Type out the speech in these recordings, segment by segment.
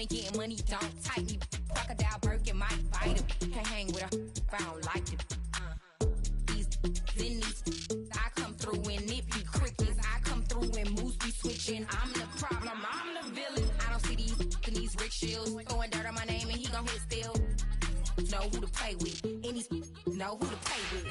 ain't getting money, don't type me. Crocodile Birkin might bite him. Can't hang with her if I don't like it. These I come through and it be crickets. I come through and moves be switching. I'm the problem, I'm the villain. I don't see these rickshaws throwing dirt on my name and he gon' hit still. Know who to play with, and these know who to play with.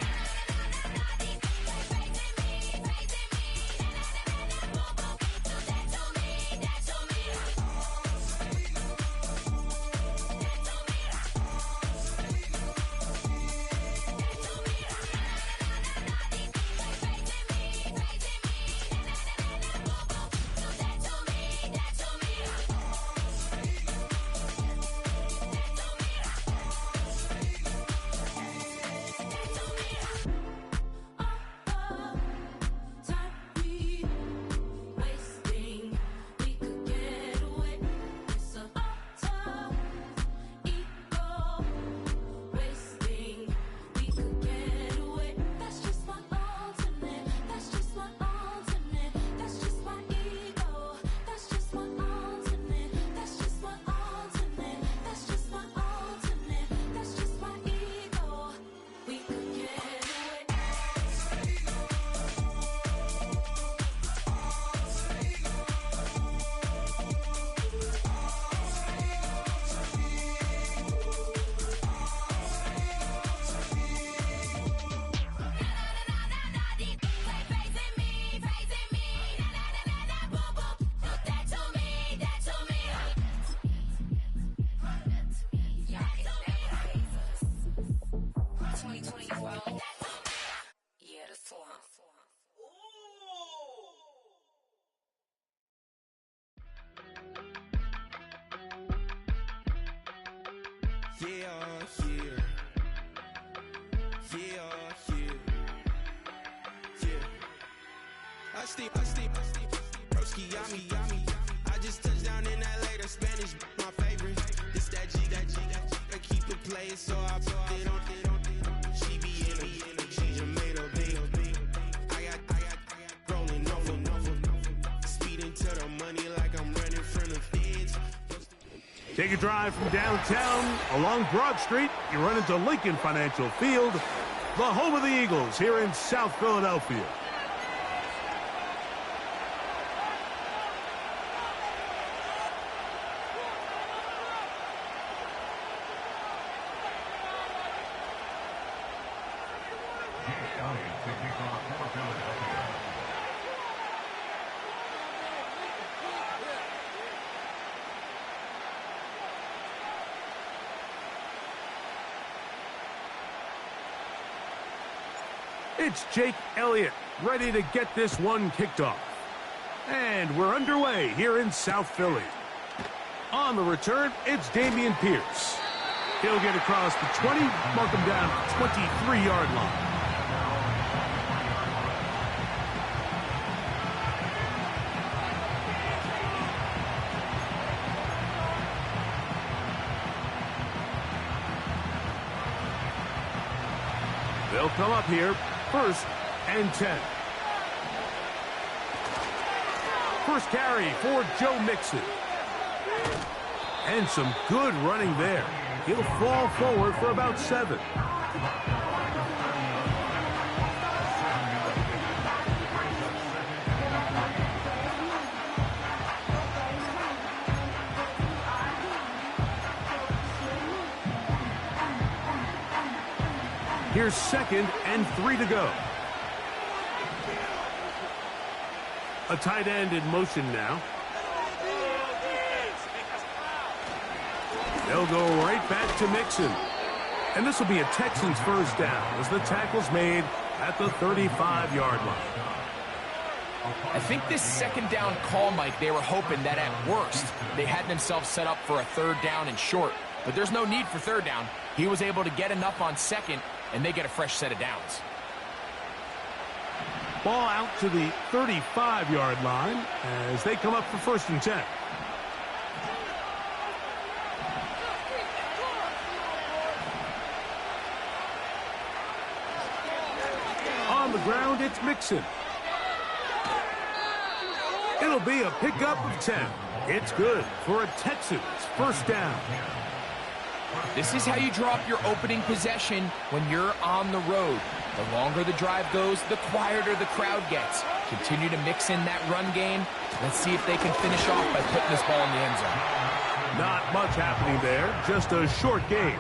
I just touched down in LA, the Spanish, my favorite. This that G, I keep it playing, so I put it on. She be in it, she just made a big. I got rolling over, speeding to the money like I'm running from the feds. Take a drive from downtown along Broad Street. You run into Lincoln Financial Field, the home of the Eagles here in South Philadelphia. It's Jake Elliott, ready to get this one kicked off. And we're underway here in South Philly. On the return, it's Dameon Pierce. He'll get across the 20, mark him down at the 23-yard line. They'll come up here, 1st and 10. First carry for Joe Mixon. And some good running there. He'll fall forward for about 7. Here's 2nd and 3 to go. A tight end in motion now. They'll go right back to Mixon. And this will be a Texans first down as the tackle's made at the 35-yard line. I think this 2nd down call, Mike, they were hoping that at worst they had themselves set up for a 3rd down and short. But there's no need for 3rd down. He was able to get enough on 2nd, and they get a fresh set of downs. Ball out to the 35-yard line as they come up for 1st and 10. On the ground, it's Mixon. It'll be a pickup of 10. It's good for a Texans first down. This is how you draw up your opening possession when you're on the road. The longer the drive goes, the quieter the crowd gets. Continue to mix in that run game. Let's see if they can finish off by putting this ball in the end zone. Not much happening there, just a short game.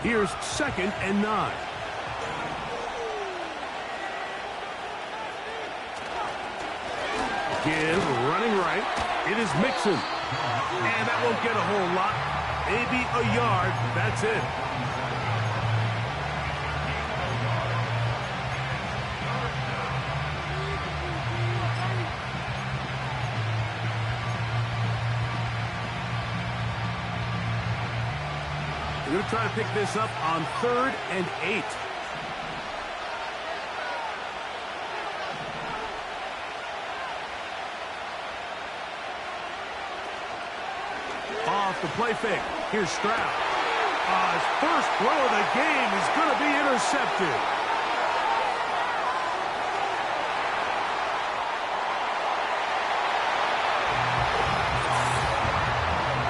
Here's 2nd and 9. Give, running right. It is Mixon. And that won't get a whole lot. Maybe a yard. That's it. They're going to try to pick this up on 3rd and 8. Off the play fake. Here's Stroud. His first throw of the game is going to be intercepted.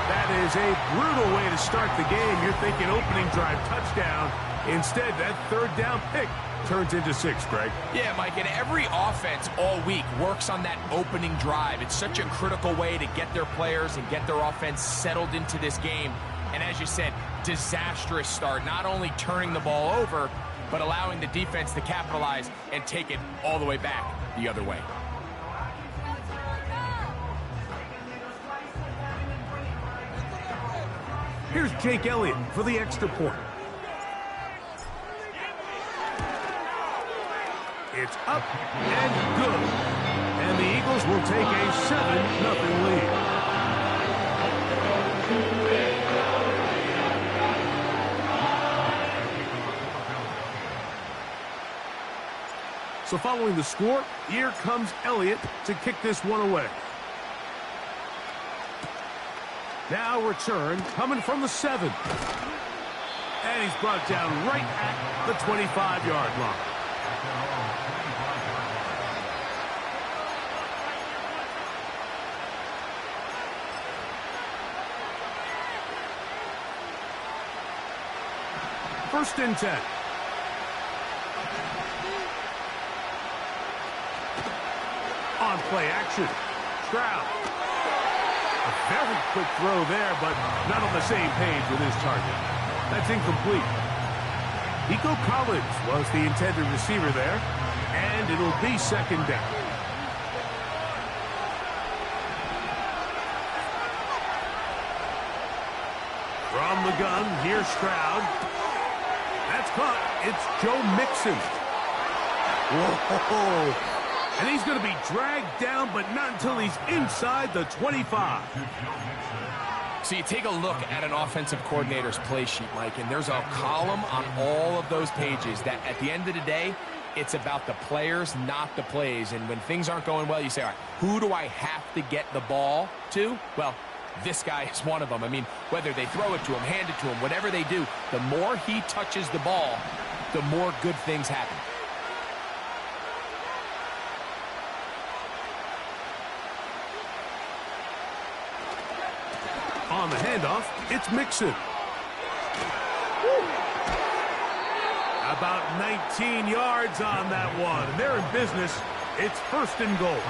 That is a brutal way to start the game. You're thinking opening drive touchdown. Instead, that 3rd down pick turns into 6, Greg. Yeah, Mike, and every offense all week works on that opening drive. It's such a critical way to get their players and get their offense settled into this game. And as you said, disastrous start, not only turning the ball over, but allowing the defense to capitalize and take it all the way back the other way. Here's Jake Elliott for the extra point. It's up and good. And the Eagles will take a 7-0 lead. So following the score, here comes Elliott to kick this one away. Now return coming from the 7. And he's brought down right at the 25-yard line. First and 10. On play action. Stroud. A very quick throw there, but not on the same page with his target. That's incomplete. Nico Collins was the intended receiver there, and it'll be 2nd down. From the gun, here's Stroud. That's caught. It's Joe Mixon. Whoa. And he's going to be dragged down, but not until he's inside the 25. So you take a look at an offensive coordinator's play sheet, Mike, and there's a column on all of those pages that at the end of the day, it's about the players, not the plays. And when things aren't going well, you say, all right, who do I have to get the ball to? Well, this guy is one of them. I mean, whether they throw it to him, hand it to him, whatever they do, the more he touches the ball, the more good things happen. On the handoff, it's Mixon. About 19 yards on that one. And they're in business. It's 1st and goal.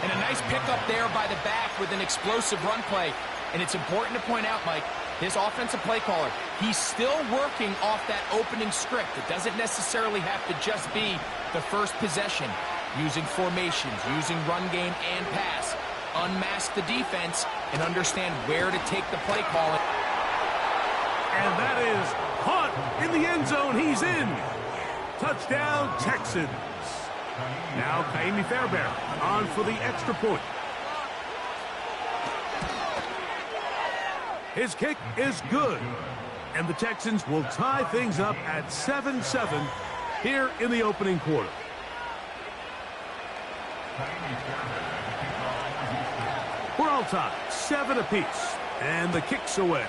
And a nice pickup there by the back with an explosive run play. And it's important to point out, Mike, this offensive play caller, he's still working off that opening script. It doesn't necessarily have to just be the first possession. Using formations, using run game and pass. Unmask the defense and understand where to take the play call. And that is caught in the end zone. He's in. Touchdown, Texans. Now Kaimi Fairbairn on for the extra point. His kick is good. And the Texans will tie things up at 7-7 here in the opening quarter. We're all tied, 7 apiece, and the kick's away.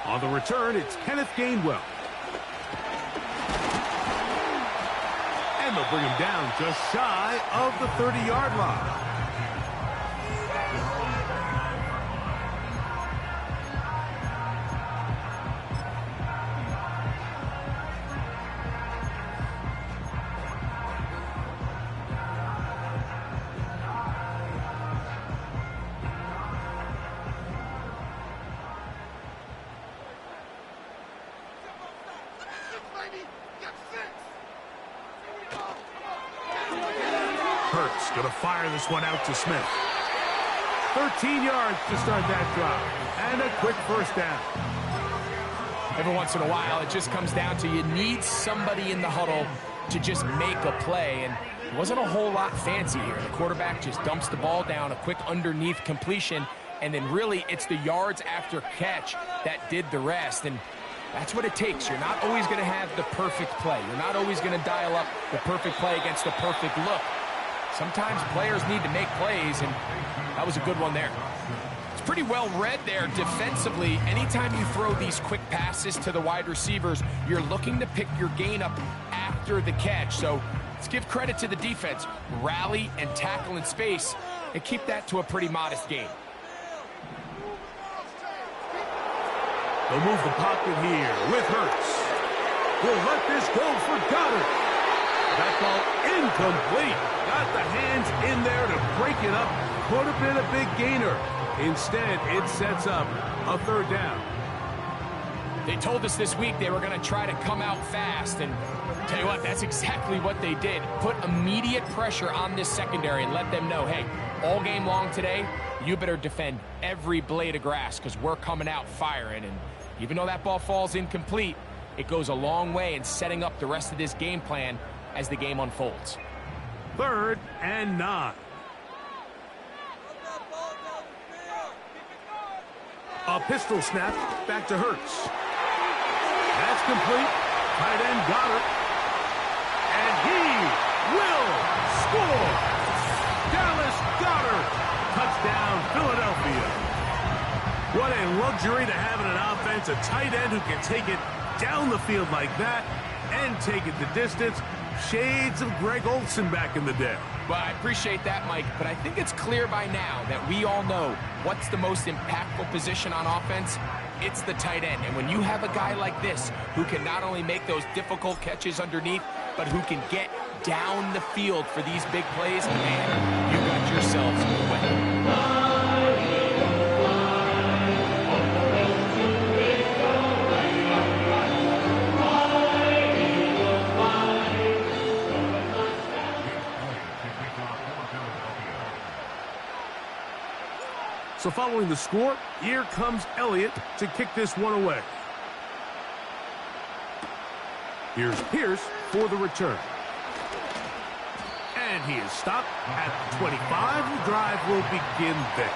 On the return, it's Kenneth Gainwell. And they'll bring him down just shy of the 30-yard line. Hurts going to fire this one out to Smith. 13 yards to start that drive. And a quick first down. Every once in a while, it just comes down to you need somebody in the huddle to just make a play. And it wasn't a whole lot fancy here. The quarterback just dumps the ball down, a quick underneath completion. And then really, it's the yards after catch that did the rest. And that's what it takes. You're not always going to have the perfect play. You're not always going to dial up the perfect play against the perfect look. Sometimes players need to make plays, and that was a good one there. It's pretty well read there defensively. Anytime you throw these quick passes to the wide receivers, you're looking to pick your gain up after the catch. So let's give credit to the defense. Rally and tackle in space and keep that to a pretty modest gain. They'll move the pocket here with Hurts. We'll let this go for Goddard. That ball incomplete. Got the hands in there to break it up. Could have been a big gainer. Instead, it sets up a third down. They told us this week they were going to try to come out fast, and tell you what, that's exactly what they did. Put immediate pressure on this secondary and let them know, hey, all game long today, you better defend every blade of grass because we're coming out firing. And even though that ball falls incomplete, it goes a long way in setting up the rest of this game plan as the game unfolds. 3rd and 9. A pistol snap back to Hurts. That's complete. Tight end Goddard. And he will score. Dallas Goedert. Touchdown, Philadelphia. What a luxury to have in an offense. A tight end who can take it down the field like that and take it the distance. Shades of Greg Olsen back in the day. Well, I appreciate that, Mike, but I think it's clear by now that we all know what's the most impactful position on offense. It's the tight end. And when you have a guy like this who can not only make those difficult catches underneath, but who can get down the field for these big plays, man, you got yourselves a weapon. So following the score, here comes Elliott to kick this one away. Here's Pierce for the return. And he is stopped at 25. The drive will begin there.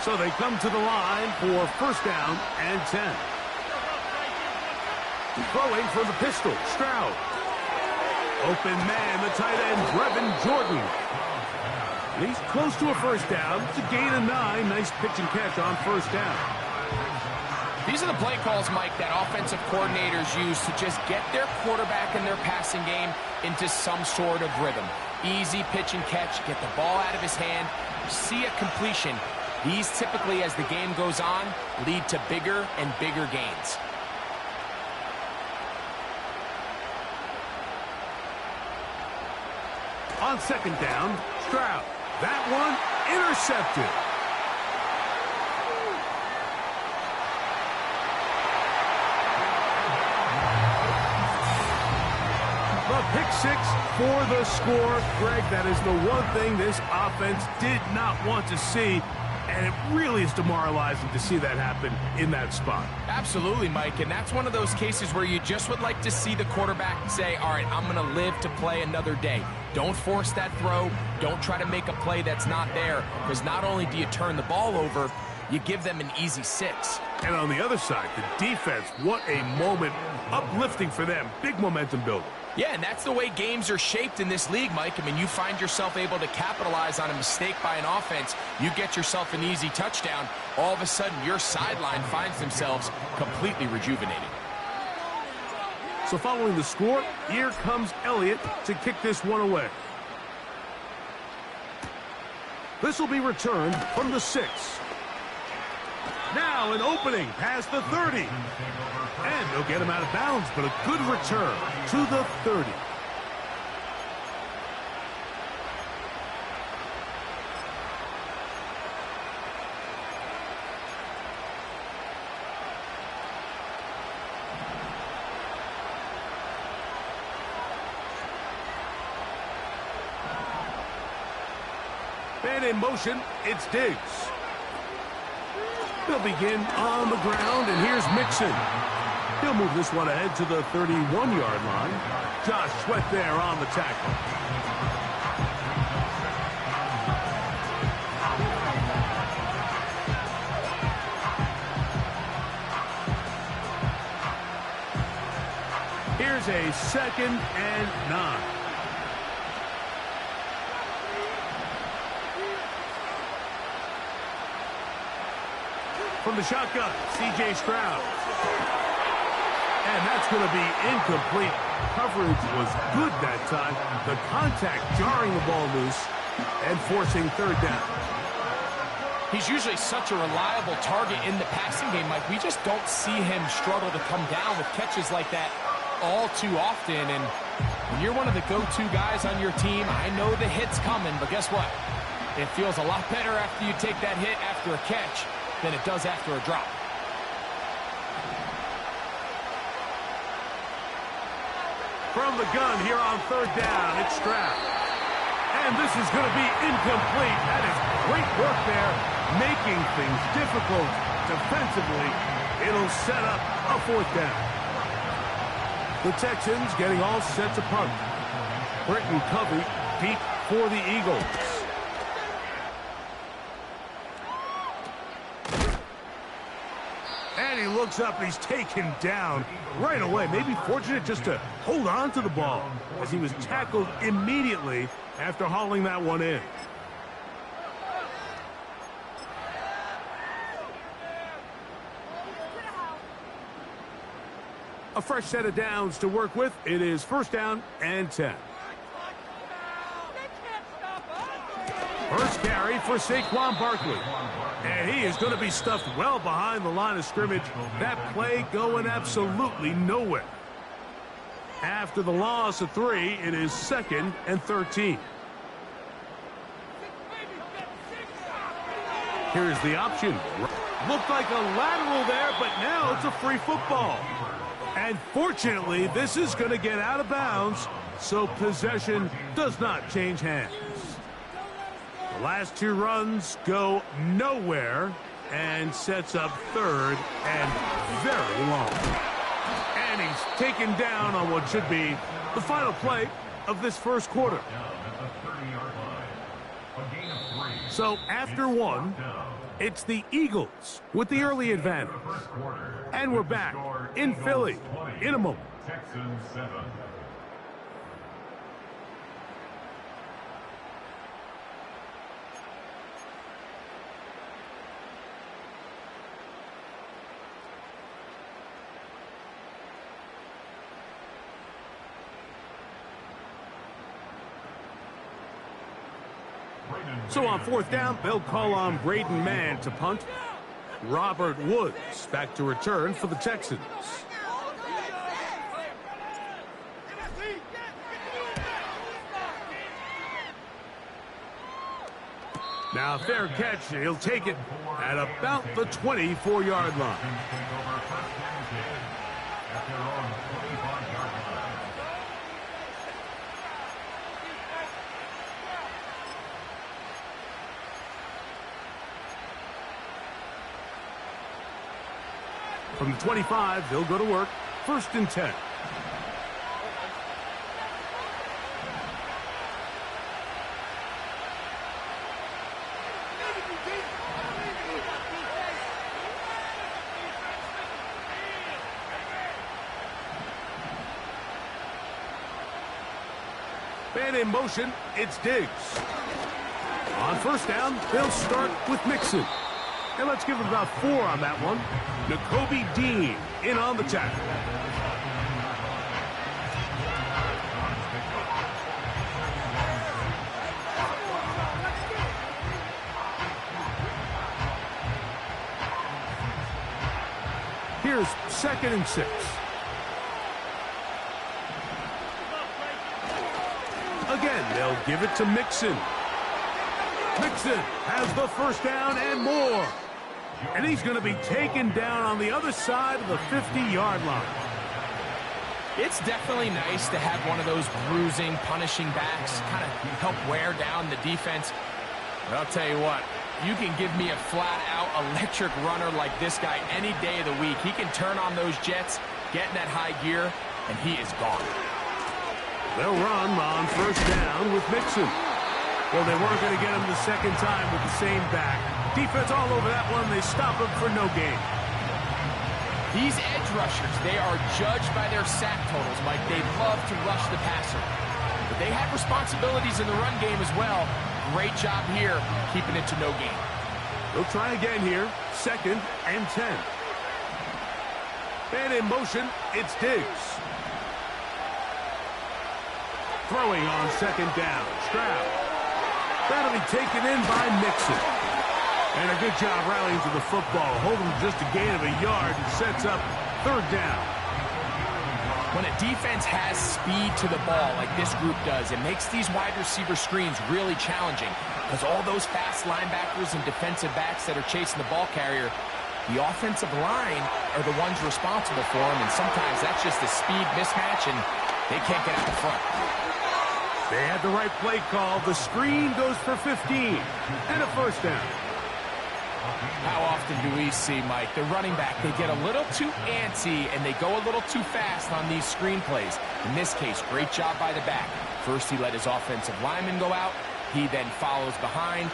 So they come to the line for first down and 10. Throwing for the pistol, Stroud. Open man, the tight end, Brevin Jordan. He's close to a first down. It's a gain of 9. Nice pitch and catch on first down. These are the play calls, Mike, that offensive coordinators use to just get their quarterback and their passing game into some sort of rhythm. Easy pitch and catch, get the ball out of his hand, see a completion. These typically, as the game goes on, lead to bigger and bigger gains. On second down, Stroud. That one intercepted. The pick six for the score. Greg, that is the one thing this offense did not want to see, and it really is demoralizing to see that happen in that spot. Absolutely, Mike, and that's one of those cases where you just would like to see the quarterback say, all right, I'm going to live to play another day. Don't force that throw. Don't try to make a play that's not there, because not only do you turn the ball over, you give them an easy 6. And on the other side, the defense, what a moment. Uplifting for them. Big momentum builder. Yeah, and that's the way games are shaped in this league, Mike. I mean, you find yourself able to capitalize on a mistake by an offense. You get yourself an easy touchdown. All of a sudden, your sideline finds themselves completely rejuvenated. So following the score, here comes Elliott to kick this one away. This will be returned from the 6. Now an opening past the 30. And they'll get him out of bounds, but a good return to the 30. And in motion, it's Diggs. They'll begin on the ground, and here's Mixon. He'll move this one ahead to the 31-yard line. Josh Sweat there on the tackle. Here's a 2nd and 9. From the shotgun, C.J. Stroud. And that's going to be incomplete. Coverage was good that time. The contact jarring the ball loose and forcing 3rd down. He's usually such a reliable target in the passing game, Mike. We just don't see him struggle to come down with catches like that all too often. And when you're one of the go-to guys on your team, I know the hit's coming, but guess what? It feels a lot better after you take that hit after a catch than it does after a drop. From the gun here on 3rd down, it's Stroud. And this is going to be incomplete. That is great work there, making things difficult defensively. It'll set up a 4th down. The Texans getting all set to punt. Britton Covey deep for the Eagles. And he looks up and he's taken down right away. Maybe fortunate just to hold on to the ball as he was tackled immediately after hauling that one in. A fresh set of downs to work with. It is 1st down and 10. First carry for Saquon Barkley. And he is going to be stuffed well behind the line of scrimmage. That play going absolutely nowhere. After the loss of 3, it is 2nd and 13. Here's the option. Looked like a lateral there, but now it's a free football. And fortunately, this is going to get out of bounds, so possession does not change hands. The last 2 runs go nowhere and sets up 3rd and very long. And he's taken down on what should be the final play of this 1st quarter. So after 1, it's the Eagles with the early advantage. And we're back in Philly in a moment. Texans 7. So on 4th down, they'll call on Braden Mann to punt. Robert Woods back to return for the Texans. Now fair catch. He'll take it at about the 24-yard line. From the 25, they'll go to work. 1st and 10. And in motion, it's Diggs. On first down, they'll start with Mixon. And let's give it about 4 on that one. Nakobe Dean in on the tackle. Here's 2nd and 6. Again, they'll give it to Mixon. Mixon has the first down and more. And he's going to be taken down on the other side of the 50-yard line. It's definitely nice to have one of those bruising, punishing backs kind of help wear down the defense. But I'll tell you what, you can give me a flat-out electric runner like this guy any day of the week. He can turn on those jets, get in that high gear, and he is gone. They'll run on first down with Mixon. Well, they weren't going to get him the second time with the same back. Defense all over that one. They stop him for no gain. These edge rushers, they are judged by their sack totals, Mike. They love to rush the passer. But they have responsibilities in the run game as well. Great job here, keeping it to no gain. They'll try again here. 2nd and 10. And in motion, it's Diggs. Throwing on 2nd down. Stroud. That'll be taken in by Mixon. And a good job rallying to the football. Holding just a gain of a yard and sets up 3rd down. When a defense has speed to the ball like this group does, it makes these wide receiver screens really challenging because all those fast linebackers and defensive backs that are chasing the ball carrier, the offensive line are the ones responsible for them, and sometimes that's just a speed mismatch, and they can't get out the front. They had the right play call. The screen goes for 15 and a first down. How often do we see, Mike, the running back, they get a little too antsy and they go a little too fast on these screen plays. In this case, great job by the back. First, he let his offensive lineman go out. He then follows behind.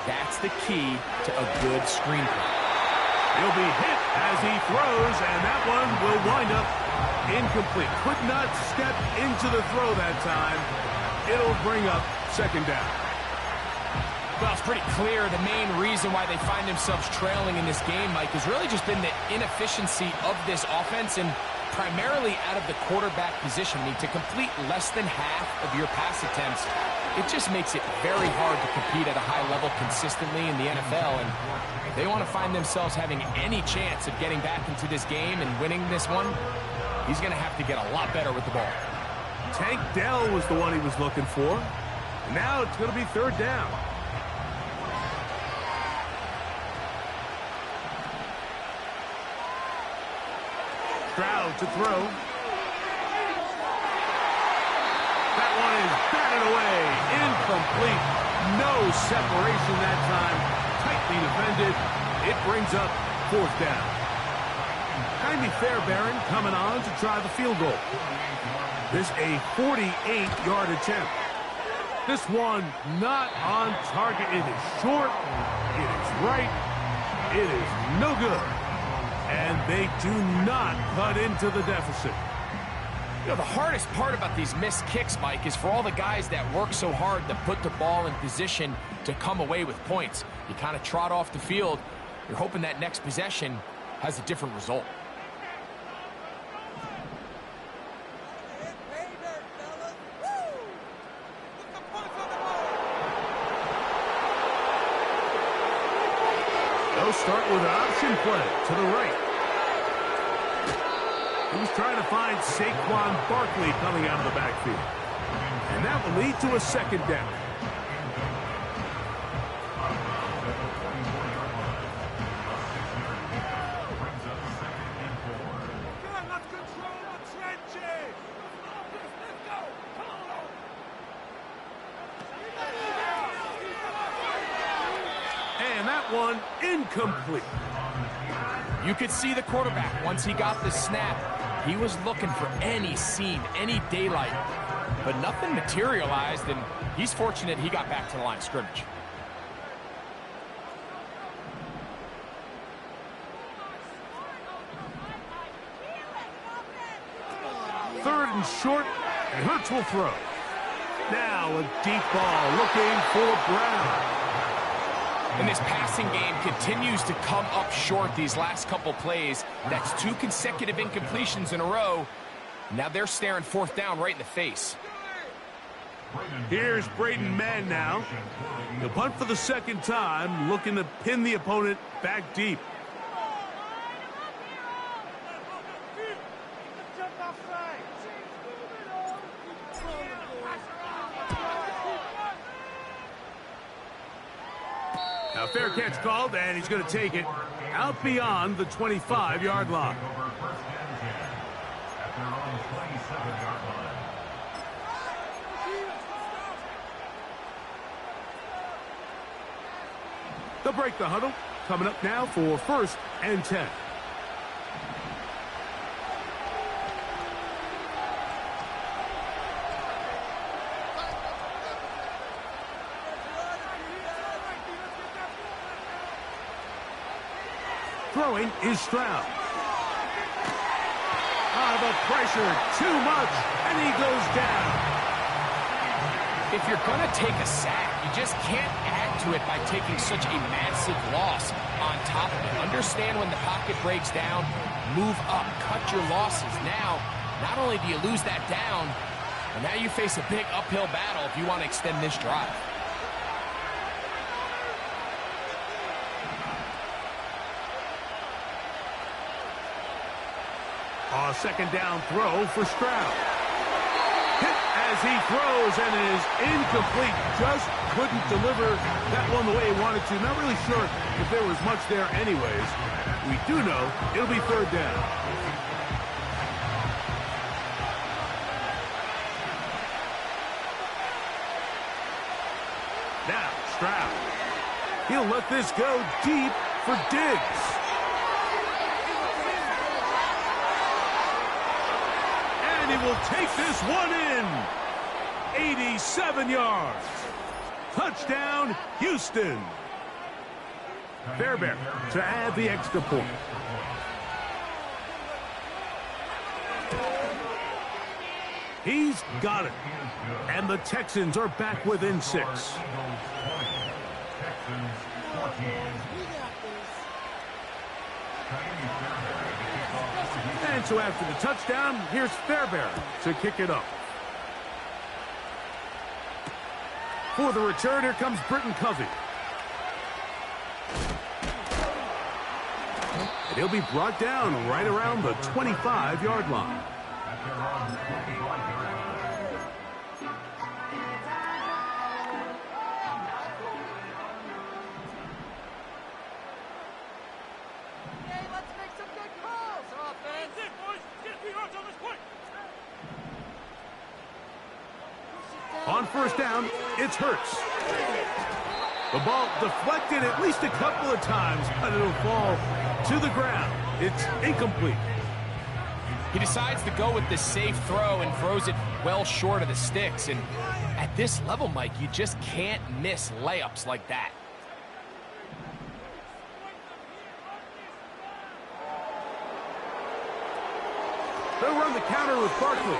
That's the key to a good screen play. He'll be hit as he throws, and that one will wind up incomplete. Could not step into the throw that time. It'll bring up 2nd down. Well, it's pretty clear the main reason why they find themselves trailing in this game, Mike, has really just been the inefficiency of this offense and primarily out of the quarterback position. I mean, to complete less than half of your pass attempts, it just makes it very hard to compete at a high level consistently in the NFL. And if they want to find themselves having any chance of getting back into this game and winning this one, he's going to have to get a lot better with the ball. Tank Dell was the one he was looking for. Now it's going to be 3rd down. Stroud to throw. That one is batted away. Incomplete. No separation that time. Tightly defended. It brings up 4th down. Jaime Fairbairn coming on to try the field goal. This a 48-yard attempt. This one not on target. It is short. It is right. It is no good. And they do not cut into the deficit. You know, the hardest part about these missed kicks, Mike, is for all the guys that work so hard to put the ball in position to come away with points. You kind of trot off the field. You're hoping that next possession has a different result. They'll start with an option play to the right. He was trying to find Saquon Barkley coming out of the backfield. And that will lead to a 2nd down. And that one incomplete. You could see the quarterback once he got the snap. He was looking for any seam, any daylight, but nothing materialized, and he's fortunate he got back to the line of scrimmage. Third and short, and Hurts will throw. Now a deep ball looking for Brown. And this passing game continues to come up short these last couple plays. That's 2 consecutive incompletions in a row. Now they're staring 4th down right in the face. Here's Braden Mann now. The punt for the 2nd time, looking to pin the opponent back deep. Now fair catch called, and he's going to take it out beyond the 25-yard line. They'll break the huddle. Coming up now for 1st and 10. Throwing is Stroud. The pressure, too much, and he goes down. If you're going to take a sack, you just can't add to it by taking such a massive loss on top of it. Understand when the pocket breaks down, move up, cut your losses. Now, not only do you lose that down, but now you face a big uphill battle if you want to extend this drive. A 2nd down throw for Stroud. Hit as he throws, and it is incomplete. Just couldn't deliver that one the way he wanted to. Not really sure if there was much there anyways. We do know it'll be 3rd down. Now, Stroud. He'll let this go deep for Diggs. He will take this one in. 87 yards. Touchdown, Houston. Fairbairn to add the extra point. He's got it. And the Texans are back within 6. And so after the touchdown, here's Fairbairn to kick it up. For the return, here comes Britton Covey. And he'll be brought down right around the 25-yard line. On 1st down, it's Hurts. The ball deflected at least a couple of times, but it'll fall to the ground. It's incomplete. He decides to go with the safe throw and throws it well short of the sticks. And at this level, Mike, you just can't miss layups like that. They'll run the counter with Barkley.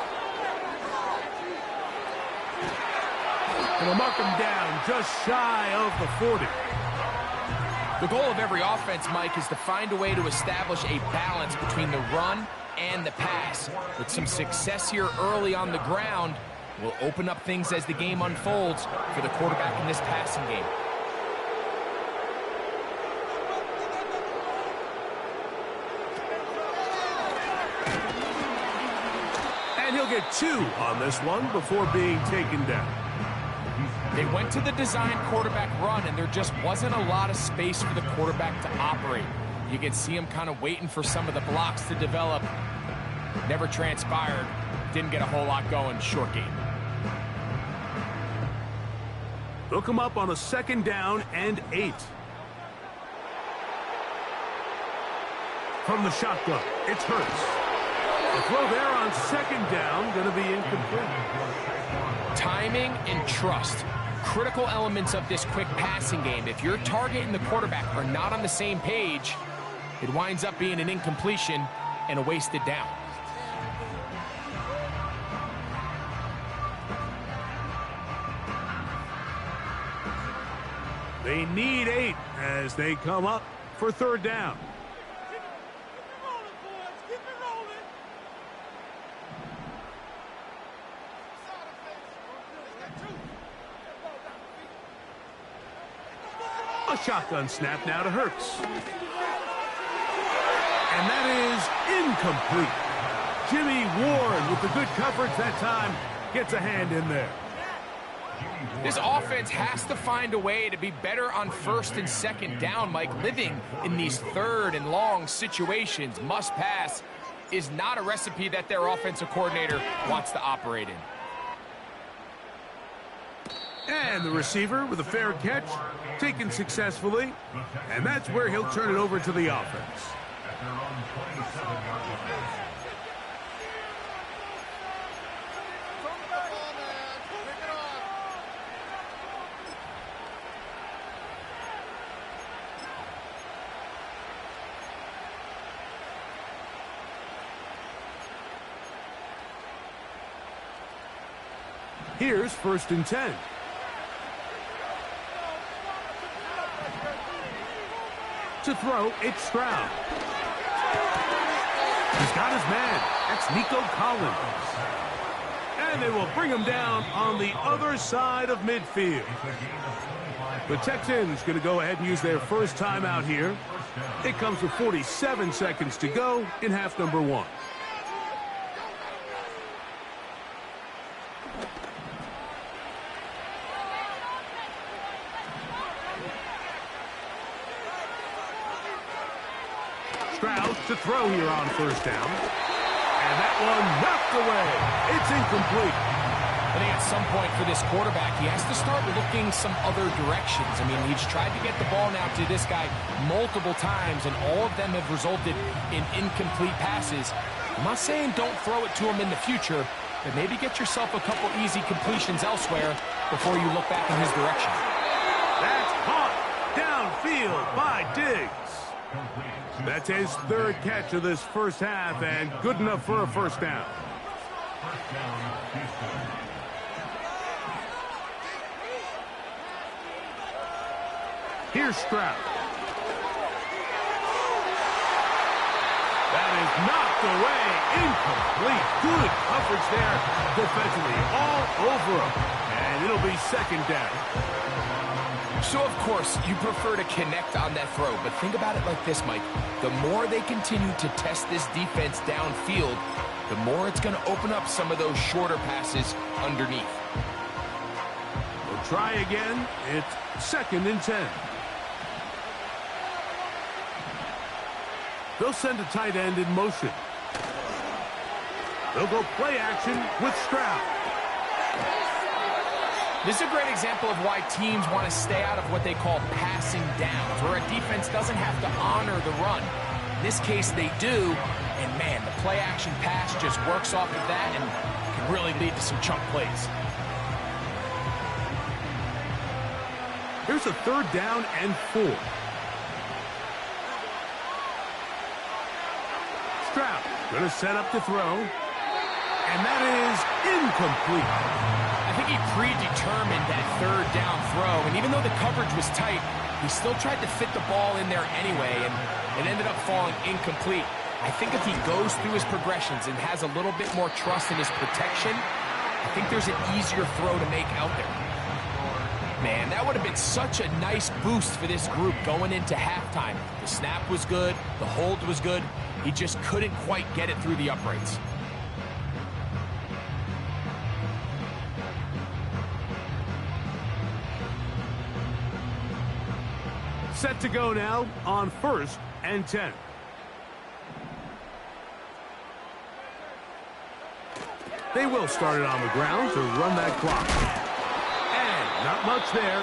And they'll mark him down just shy of the 40. The goal of every offense, Mike, is to find a way to establish a balance between the run and the pass. With some success here early on the ground, will open up things as the game unfolds for the quarterback in this passing game. And he'll get 2 on this one before being taken down. They went to the design quarterback run, and there just wasn't a lot of space for the quarterback to operate. You can see him kind of waiting for some of the blocks to develop. Never transpired. Didn't get a whole lot going. Short game. They'll come up on a 2nd down and 8. From the shotgun, it's Hurts. The throw there on 2nd down, going to be incomplete. Timing and trust. Critical elements of this quick passing game. If your target and the quarterback are not on the same page, it winds up being an incompletion and a wasted down. They need 8 as they come up for third down. A shotgun snap now to Hurts. And that is incomplete. Jimmy Ward with the good coverage that time gets a hand in there. This offense has to find a way to be better on first and second down, Mike. Living in these third and long situations, must pass, is not a recipe that their offensive coordinator wants to operate in. And the receiver with a fair catch, taken successfully. And that's where he'll turn it over to the offense. Here's 1st and 10. To throw, it's Stroud. He's got his man. That's Nico Collins. And they will bring him down on the other side of midfield. The Texans going to go ahead and use their first timeout here. It comes with 47 seconds to go in half number 1. Stroud to throw here on first down. And that one knocked away. It's incomplete. I think at some point for this quarterback, he has to start looking some other directions. I mean, he's tried to get the ball now to this guy multiple times, and all of them have resulted in incomplete passes. I'm not saying don't throw it to him in the future, but maybe get yourself a couple easy completions elsewhere before you look back in his direction. That's caught downfield by Diggs. That's his 3rd catch of this first half, and good enough for a first down. Here's Stroud. That is knocked away. Incomplete. Good coverage there defensively. All over him. And it'll be 2nd down. So, of course, you prefer to connect on that throw, but think about it like this, Mike. The more they continue to test this defense downfield, the more it's going to open up some of those shorter passes underneath. We'll try again. It's 2nd and 10. They'll send a tight end in motion. They'll go play action with Stroud. This is a great example of why teams want to stay out of what they call passing downs, where a defense doesn't have to honor the run. In this case, they do, and man, the play-action pass just works off of that and can really lead to some chunk plays. Here's a 3rd down and 4. Stroud going to set up to throw, and that is incomplete. I think he predetermined that 3rd down throw, and even though the coverage was tight, he still tried to fit the ball in there anyway, and it ended up falling incomplete. I think if he goes through his progressions and has a little bit more trust in his protection, I think there's an easier throw to make out there. Man, that would have been such a nice boost for this group going into halftime. The snap was good, the hold was good, he just couldn't quite get it through the uprights. Set to go now on 1st and 10. They will start it on the ground to run that clock. And not much there.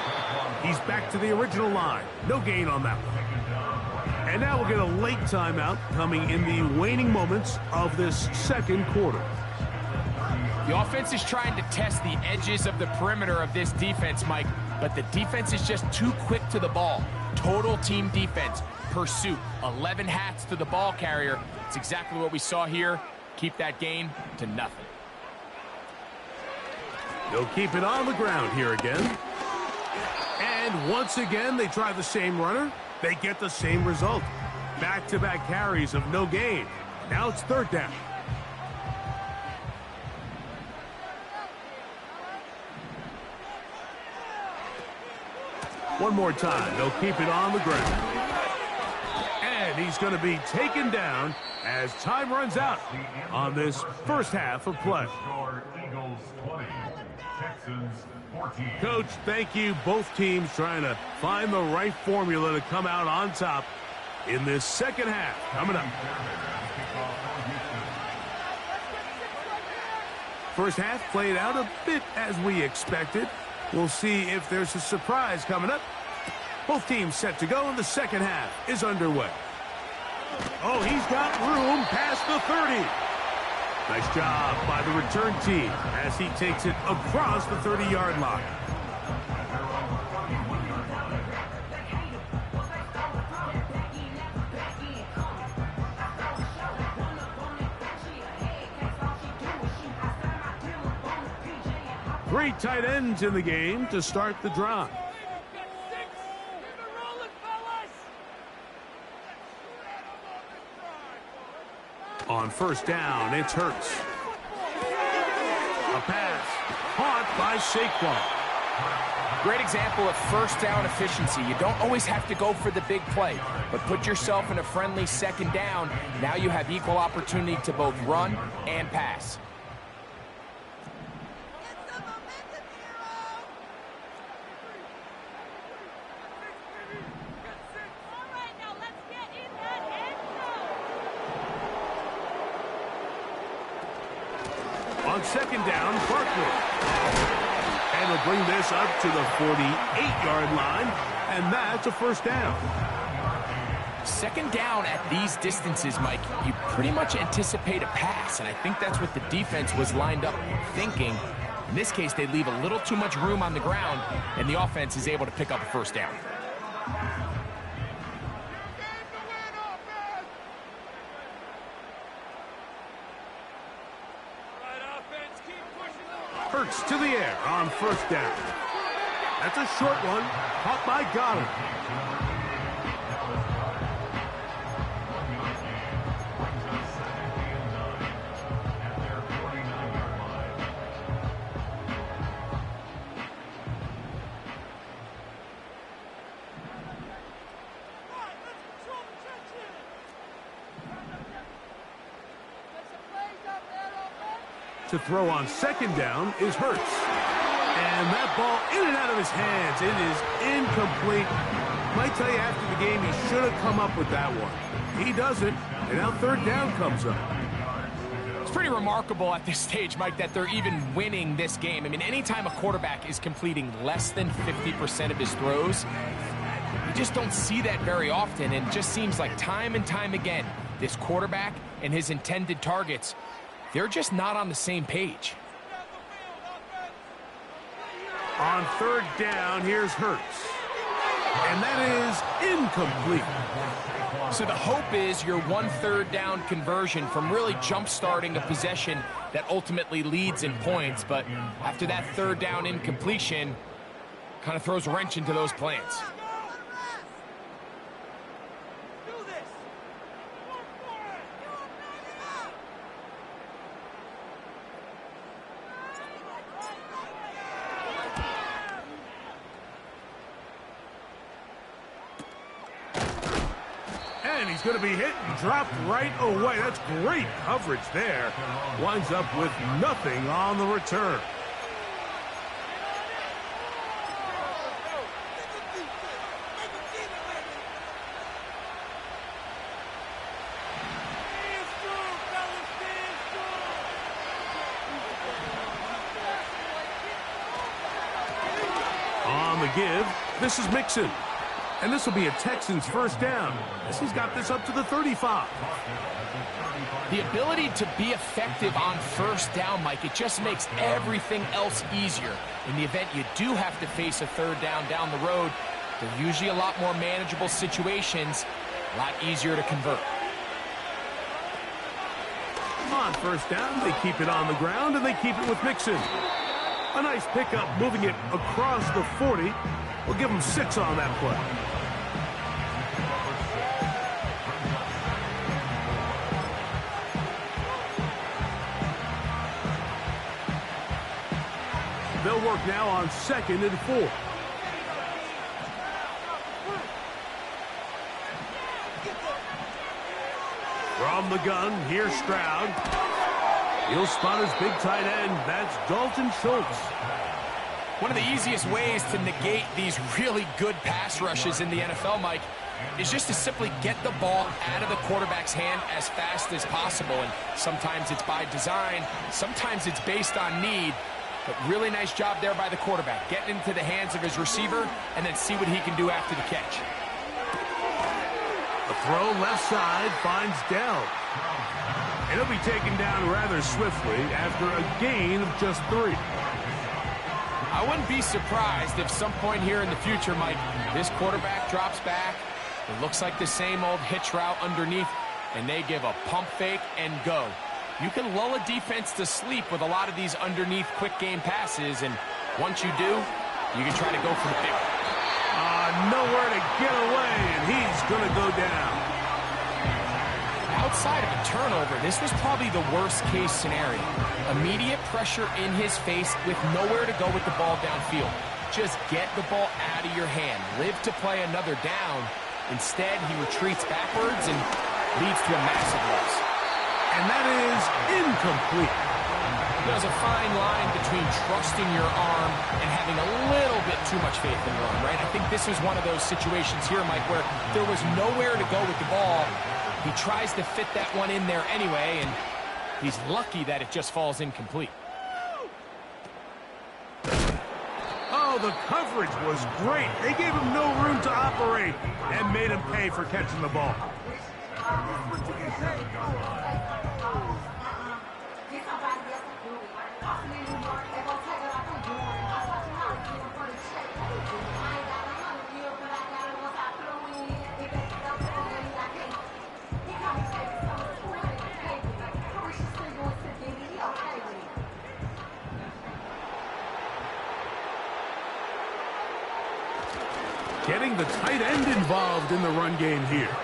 He's back to the original line. No gain on that one. And now we'll get a late timeout coming in the waning moments of this 2nd quarter. The offense is trying to test the edges of the perimeter of this defense, Mike, but the defense is just too quick to the ball. Total team defense, pursuit, 11 hats to the ball carrier. It's exactly what we saw here. Keep that gain to nothing. They'll keep it on the ground here again. And once again, they try the same runner. They get the same result. Back-to-back carries of no gain. Now it's third down. One more time. They'll keep it on the ground. And he's going to be taken down as time runs out on this first half of play. Coach, thank you. Both teams trying to find the right formula to come out on top in this second half. Coming up. First half played out a bit as we expected. We'll see if there's a surprise coming up. Both teams set to go, and the second half is underway. Oh, he's got room past the 30. Nice job by the return team as he takes it across the 30-yard line. Three tight ends in the game to start the drive. On first down, it's Hurts. A pass caught by Saquon. Great example of first down efficiency. You don't always have to go for the big play, but put yourself in a friendly second down. Now you have equal opportunity to both run and pass. On second down, Barkley. And they'll bring this up to the 48-yard line, and that's a first down. Second down at these distances, Mike, you pretty much anticipate a pass, and I think that's what the defense was lined up thinking. In this case, they leave a little too much room on the ground, and the offense is able to pick up a first down. Hurts to the air on first down. That's a short one, caught by Goddard. To throw on second down is Hurts. And that ball in and out of his hands. It is incomplete. Might tell you after the game he should have come up with that one. He doesn't, and now third down comes up. It's pretty remarkable at this stage, Mike, that they're even winning this game. I mean, anytime a quarterback is completing less than 50% of his throws, you just don't see that very often, and it just seems like time and time again, this quarterback and his intended targets, they're just not on the same page. On third down, here's Hurts. And that is incomplete. So the hope is your 1 third down conversion from really jump-starting a possession that ultimately leads in points. But after that third down incompletion, kind of throws a wrench into those plans. And he's going to be hit and dropped right away. That's great coverage there. Winds up with nothing on the return. On the give, this is Mixon. And this will be a Texans first down, as he's got this up to the 35. The ability to be effective on first down, Mike, it just makes everything else easier. In the event you do have to face a third down down the road, they're usually a lot more manageable situations, a lot easier to convert. On first down, they keep it on the ground, and they keep it with Mixon. A nice pickup, moving it across the 40. We'll give him 6 on that play. They'll work now on 2nd and 4. From the gun, here's Stroud. He'll spot his big tight end. That's Dalton Schultz. One of the easiest ways to negate these really good pass rushes in the NFL, Mike, is just to simply get the ball out of the quarterback's hand as fast as possible. And sometimes it's by design, sometimes it's based on need. But really nice job there by the quarterback, getting into the hands of his receiver and then see what he can do after the catch. The throw left side finds Dell. And he'll be taken down rather swiftly after a gain of just 3. I wouldn't be surprised if some point here in the future, Mike, this quarterback drops back. It looks like the same old hitch route underneath, and they give a pump fake and go. You can lull a defense to sleep with a lot of these underneath quick game passes, and once you do, you can try to go for the big one. Nowhere to get away, and he's going to go down. Outside of a turnover, this was probably the worst-case scenario. Immediate pressure in his face with nowhere to go with the ball downfield. Just get the ball out of your hand. Live to play another down. Instead, he retreats backwards and leads to a massive loss. And that is incomplete. There's a fine line between trusting your arm and having a little bit too much faith in your arm, right? I think this is one of those situations here, Mike, where there was nowhere to go with the ball. He tries to fit that one in there anyway, and he's lucky that it just falls incomplete. Oh, the coverage was great. They gave him no room to operate and made him pay for catching the ball. Getting the tight end involved in the run game here.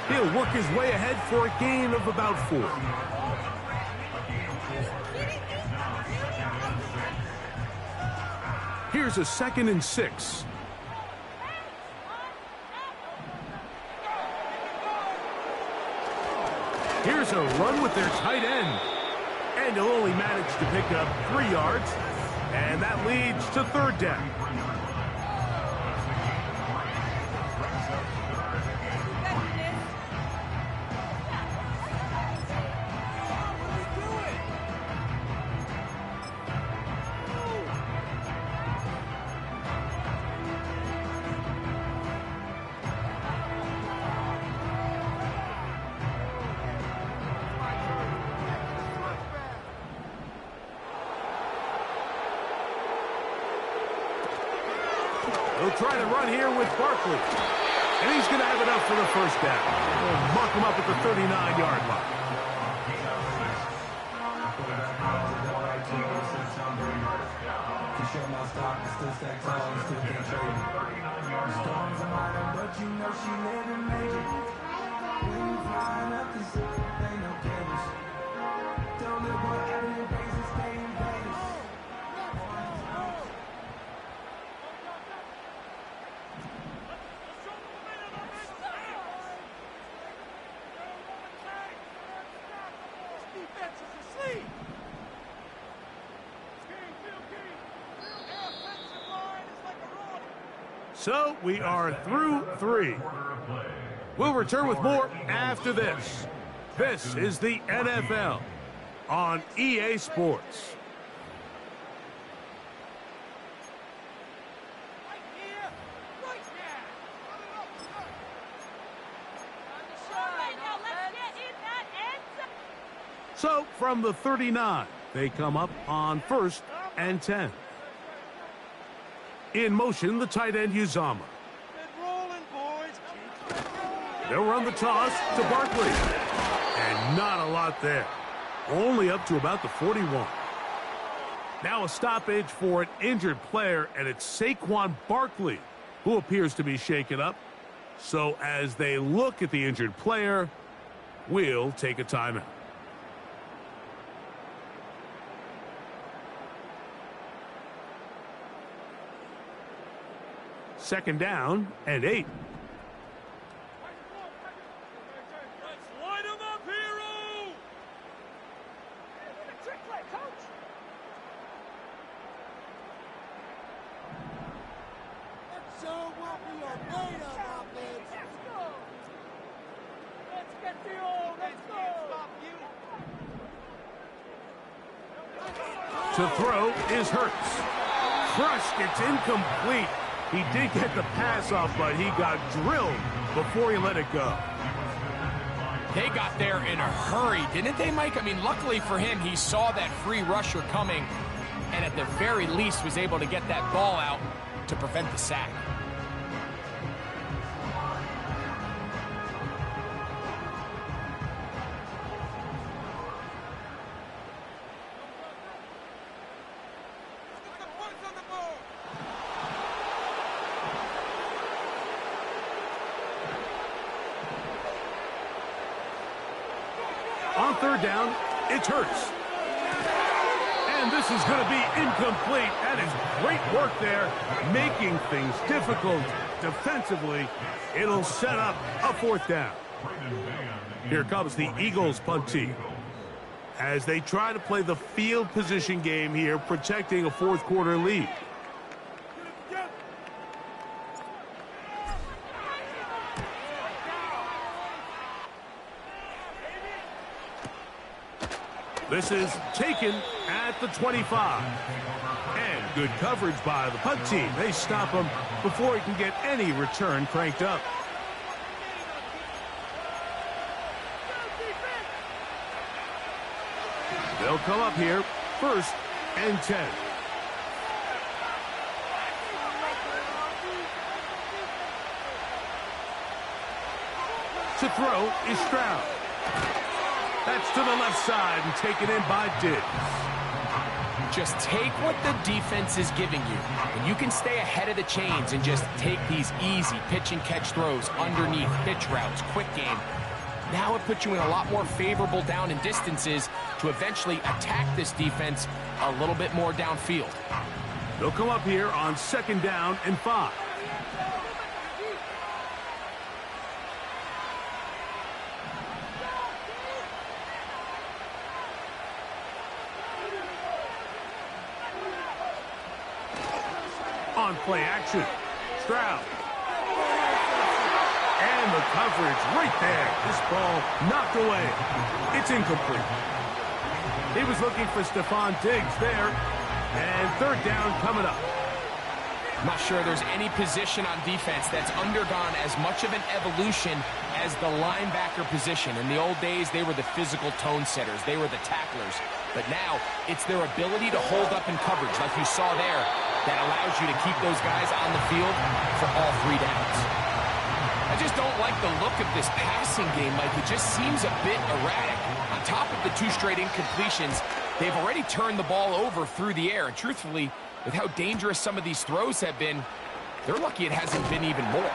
He'll work his way ahead for a gain of about 4. Here's a 2nd and 6. Here's a run with their tight end. And he'll only manage to pick up 3 yards. And that leads to 3rd down. He'll try to run here with Barkley. And he's going to have enough for the 1st down. We'll mark him up at the 39-yard line. So we are through 3. We'll return with more after this. This is the NFL on EA Sports. So from the 39, they come up on 1st and 10. In motion, the tight end, Uzomah. They'll run the toss to Barkley. And not a lot there. Only up to about the 41. Now a stoppage for an injured player, and it's Saquon Barkley who appears to be shaken up. So as they look at the injured player, we'll take a timeout. Second down and 8. Let's line him up, hero! Trick play, coach! Let's show what we are made of, offense. Let's go! Let's get the old, let's go! To throw is Hurts. Crushed, it's incomplete. He did get the pass off, but he got drilled before he let it go. They got there in a hurry, didn't they, Mike? I mean, luckily for him, he saw that free rusher coming, and at the very least was able to get that ball out to prevent the sack. On third down, it's Hurts. And this is going to be incomplete. That is great work there, making things difficult defensively. It'll set up a fourth down. Here comes the Eagles punt team as they try to play the field position game here, protecting a fourth quarter lead. This is taken at the 25. And good coverage by the punt team. They stop him before he can get any return cranked up. They'll come up here, 1st and 10. To throw is Stroud. That's to the left side and taken in by Diggs. Just take what the defense is giving you. And you can stay ahead of the chains and just take these easy pitch and catch throws underneath, pitch routes, quick game. Now it puts you in a lot more favorable down and distances to eventually attack this defense a little bit more downfield. They'll come up here on 2nd down and 5. On play action, Stroud. And the coverage right there. This ball knocked away. It's incomplete. He was looking for Stephon Diggs there. And 3rd down coming up. I'm not sure there's any position on defense that's undergone as much of an evolution as the linebacker position. In the old days, they were the physical tone setters. They were the tacklers. But now, it's their ability to hold up in coverage, like you saw there, that allows you to keep those guys on the field for all 3 downs. I just don't like the look of this passing game, Mike. It just seems a bit erratic. On top of the 2 straight incompletions, they've already turned the ball over through the air. And truthfully, with how dangerous some of these throws have been, they're lucky it hasn't been even more.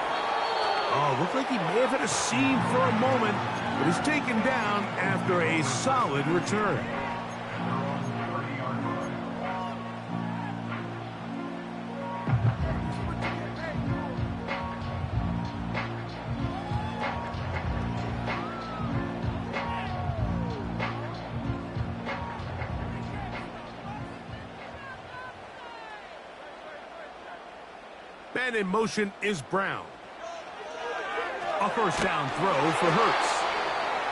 Oh, looked like he may have had a seam for a moment, but is taken down after a solid return. And in motion is Brown. A 1st down throw for Hurts.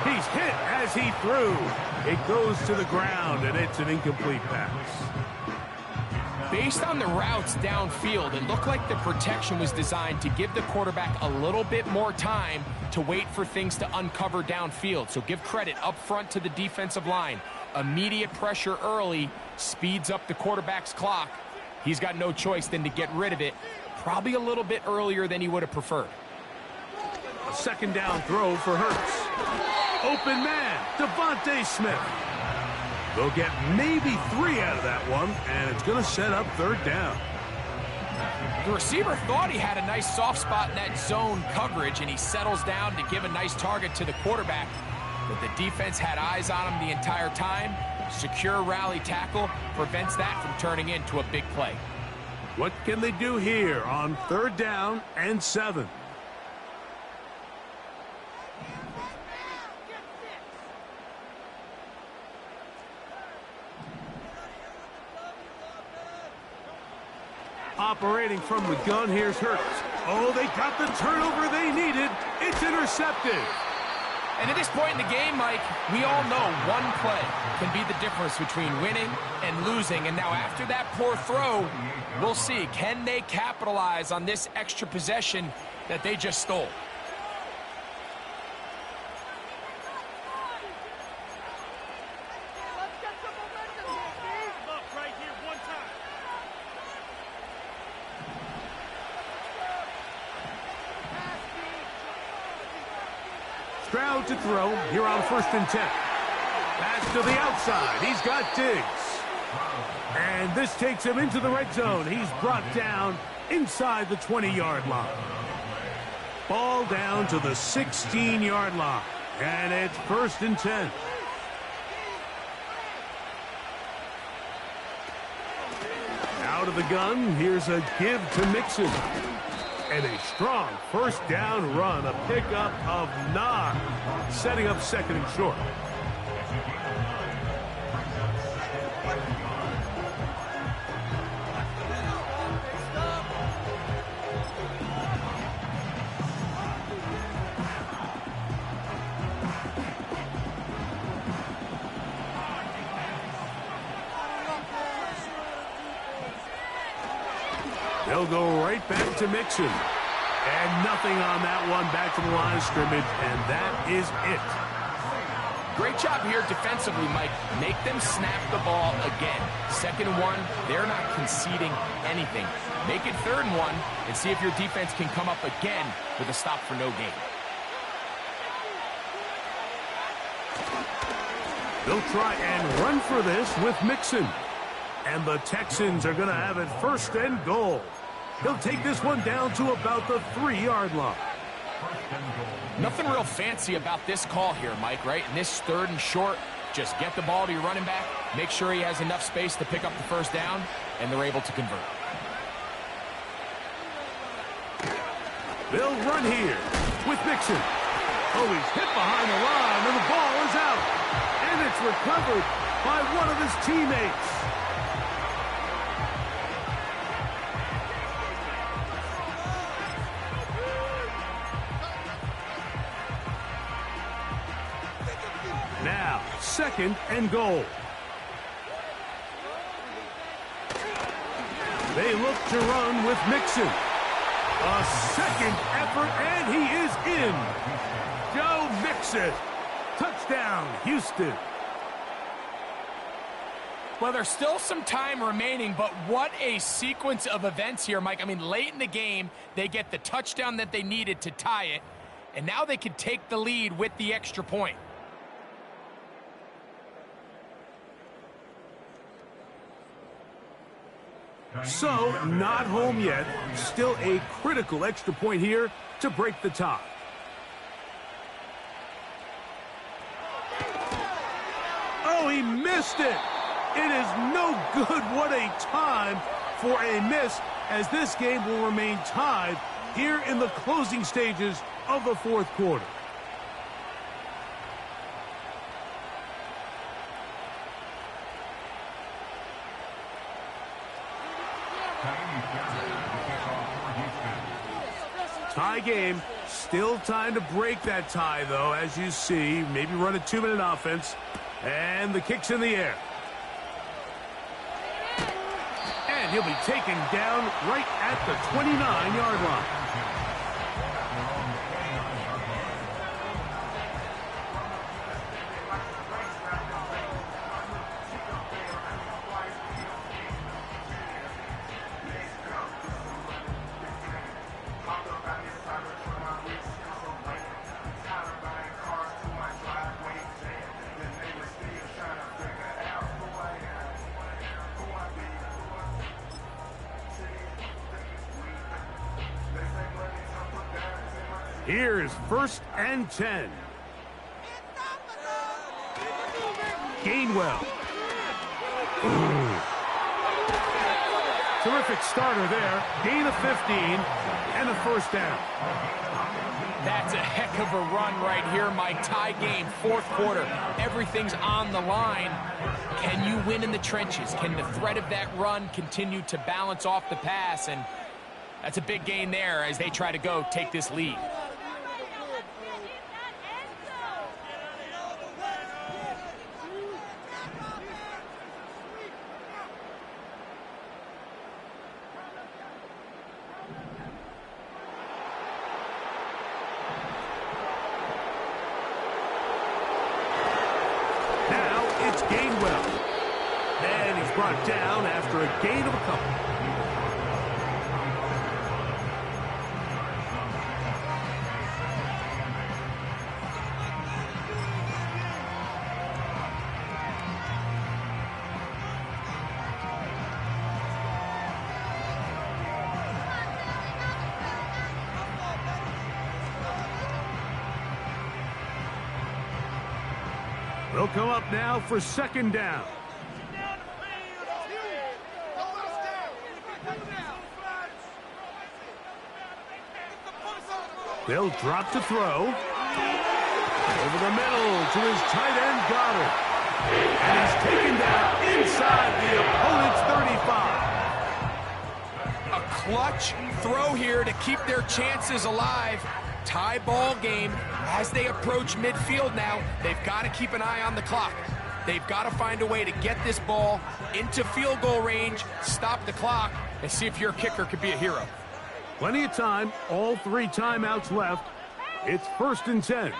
He's hit as he threw. It goes to the ground, and it's an incomplete pass. Based on the routes downfield, it looked like the protection was designed to give the quarterback a little bit more time to wait for things to uncover downfield. So give credit up front to the defensive line. Immediate pressure early speeds up the quarterback's clock. He's got no choice than to get rid of it, probably a little bit earlier than he would have preferred. A 2nd down throw for Hurts. Open man, Devontae Smith. They'll get maybe 3 out of that one, and it's going to set up third down. The receiver thought he had a nice soft spot in that zone coverage, and he settles down to give a nice target to the quarterback. But the defense had eyes on him the entire time. Secure rally tackle prevents that from turning into a big play. What can they do here on third down and 7? Operating from the gun, here's Hurts. Oh, they got the turnover they needed. It's intercepted. And at this point in the game, Mike, we all know one play can be the difference between winning and losing. And now after that poor throw, we'll see, can they capitalize on this extra possession that they just stole? Stroud to throw here on 1st and 10. Pass to the outside. He's got Diggs. And this takes him into the red zone. He's brought down inside the 20-yard line. Ball down to the 16-yard line. And it's 1st and 10. Out of the gun, here's a give to Mixon. And a strong first down run, a pickup of 9, setting up 2nd and short. They'll go right back to Mixon. And nothing on that one, back to the line of scrimmage, and that is it. Great job here defensively, Mike. Make them snap the ball again. 2nd and 1, they're not conceding anything. Make it 3rd and 1, and see if your defense can come up again with a stop for no gain. They'll try and run for this with Mixon. And the Texans are going to have it 1st and goal. He'll take this one down to about the 3-yard line. Nothing real fancy about this call here, Mike, right? In this 3rd and short, just get the ball to your running back, make sure he has enough space to pick up the 1st down, and they're able to convert. They'll run here with Mixon. Oh, he's hit behind the line, and the ball is out. And it's recovered by one of his teammates. Now, 2nd and goal. They look to run with Mixon. A 2nd effort, and he is in. Joe Mixon. Touchdown, Houston. Well, there's still some time remaining, but what a sequence of events here, Mike. I mean, late in the game, they get the touchdown that they needed to tie it, and now they can take the lead with the extra point. So, not home yet. Still a critical extra point here to break the tie. Oh, he missed it. It is no good. What a time for a miss, as this game will remain tied here in the closing stages of the 4th quarter. Tie game. Still time to break that tie, though, as you see. Maybe run a 2-minute offense. And the kick's in the air. And he'll be taken down right at the 29-yard line. Here's 1st and 10. Gainwell. Ooh. Terrific starter there. Gain of 15 and a 1st down. That's a heck of a run right here, Mike. Tie game, 4th quarter. Everything's on the line. Can you win in the trenches? Can the threat of that run continue to balance off the pass? And that's a big gain there as they try to go take this lead. Gainwell. And he's brought down after a gain of a couple. They'll come up now for 2nd down. They'll drop to throw. Over the middle to his tight end, Goddard. And he's taken down inside the opponent's 35. A clutch throw here to keep their chances alive. Tie ball game as they approach midfield now. They've got to keep an eye on the clock. They've got to find a way to get this ball into field goal range, stop the clock, and see if your kicker could be a hero. Plenty of time. All 3 timeouts left. It's 1st and 10.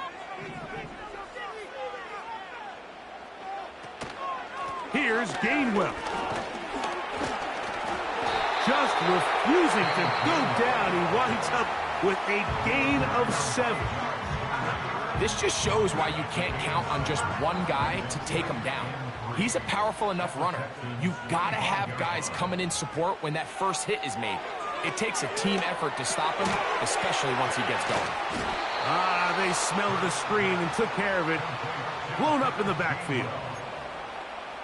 Here's Gainwell. Just refusing to go down. He winds up with a gain of 7. This just shows why you can't count on just one guy to take him down. He's a powerful enough runner. You've got to have guys coming in support when that first hit is made. It takes a team effort to stop him, especially once he gets going. They smelled the screen and took care of it. Blown up in the backfield.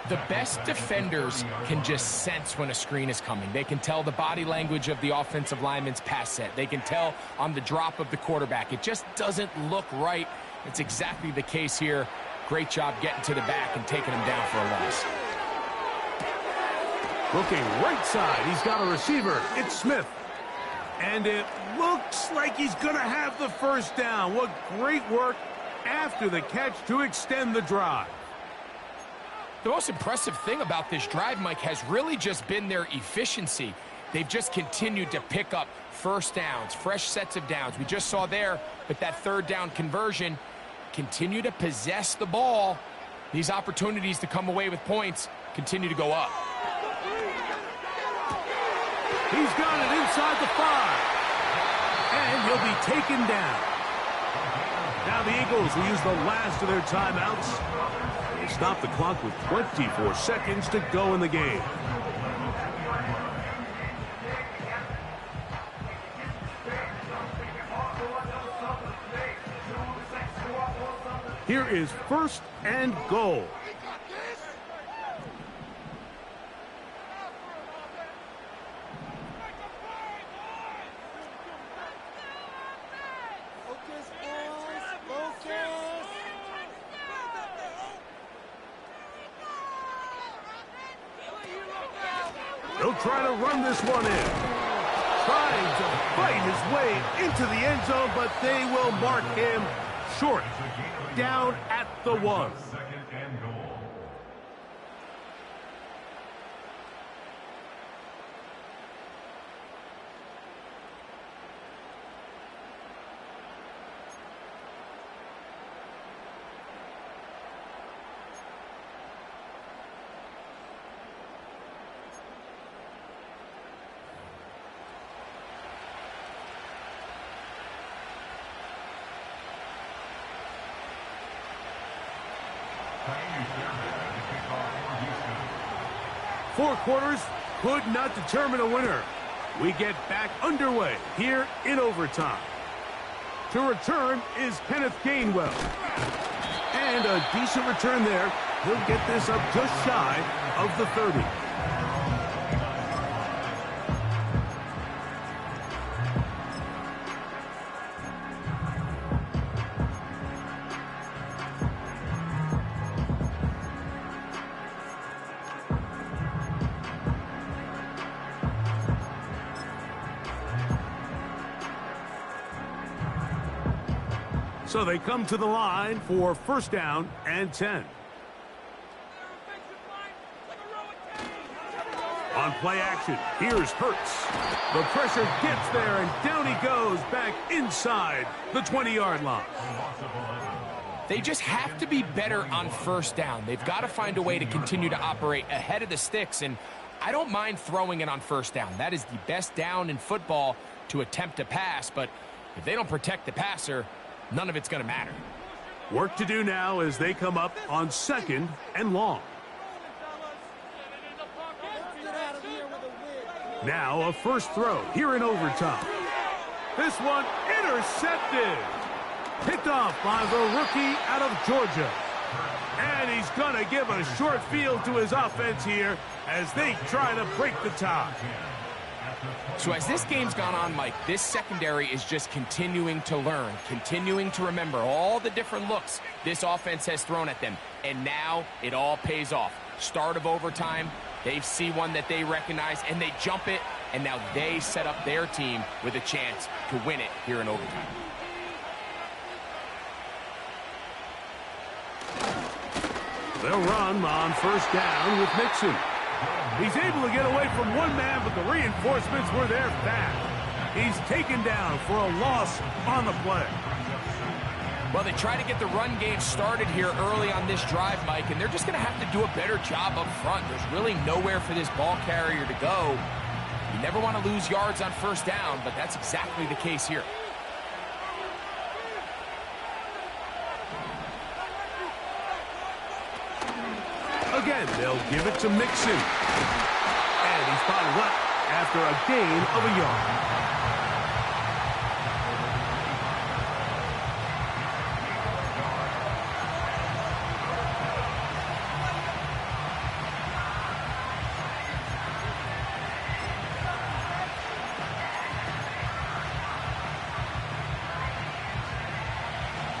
The best defenders can just sense when a screen is coming. They can tell the body language of the offensive lineman's pass set. They can tell on the drop of the quarterback. It just doesn't look right. It's exactly the case here. Great job getting to the back and taking him down for a loss. Looking right side, he's got a receiver. It's Smith. And it looks like he's going to have the 1st down. What great work after the catch to extend the drive. The most impressive thing about this drive, Mike, has really just been their efficiency. They've just continued to pick up 1st downs, fresh sets of downs. We just saw there with that 3rd down conversion. Continue to possess the ball. These opportunities to come away with points continue to go up. He's got it inside the 5. And he'll be taken down. Now the Eagles will use the last of their timeouts. They stop the clock with 24 seconds to go in the game. Here is 1st and goal. He'll try to run this one in. Trying to fight his way into the end zone, but they will mark him short. Down at the 1. Four quarters could not determine a winner. We get back underway here in overtime. To return is Kenneth Gainwell. And a decent return there. He'll get this up just shy of the 30. So they come to the line for first down and 10. On play action, here's Hurts. The pressure gets there, and down he goes back inside the 20-yard line. They just have to be better on first down. They've got to find a way to continue to operate ahead of the sticks, and I don't mind throwing it on first down. That is the best down in football to attempt to pass, but if they don't protect the passer, none of it's going to matter. Work to do now as they come up on second and long. Now a first throw here in overtime. This one intercepted. Picked off by the rookie out of Georgia. And he's going to give a short field to his offense here as they try to break the tie. So as this game's gone on, Mike, this secondary is just continuing to learn, continuing to remember all the different looks this offense has thrown at them. And now it all pays off. Start of overtime, they see one that they recognize, and they jump it, and now they set up their team with a chance to win it here in overtime. They'll run on first down with Mixon. He's able to get away from one man, but the reinforcements were there fast. He's taken down for a loss on the play. Well, they try to get the run game started here early on this drive, Mike, and they're just going to have to do a better job up front. There's really nowhere for this ball carrier to go. You never want to lose yards on first down, but that's exactly the case here. Again, they'll give it to Mixon. And he's bottled up after a gain of a yard.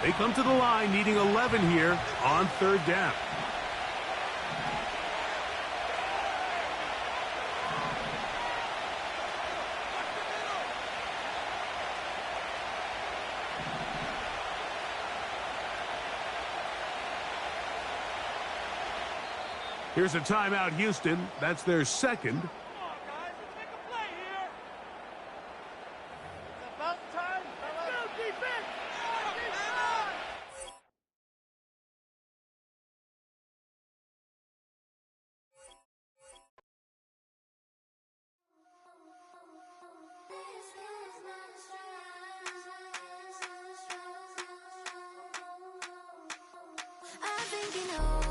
They come to the line needing 11 here on third down. Here's a timeout, Houston. That's their second. Come on, guys. Let's make a play here. It's about time. No defense. I'm thinking, oh,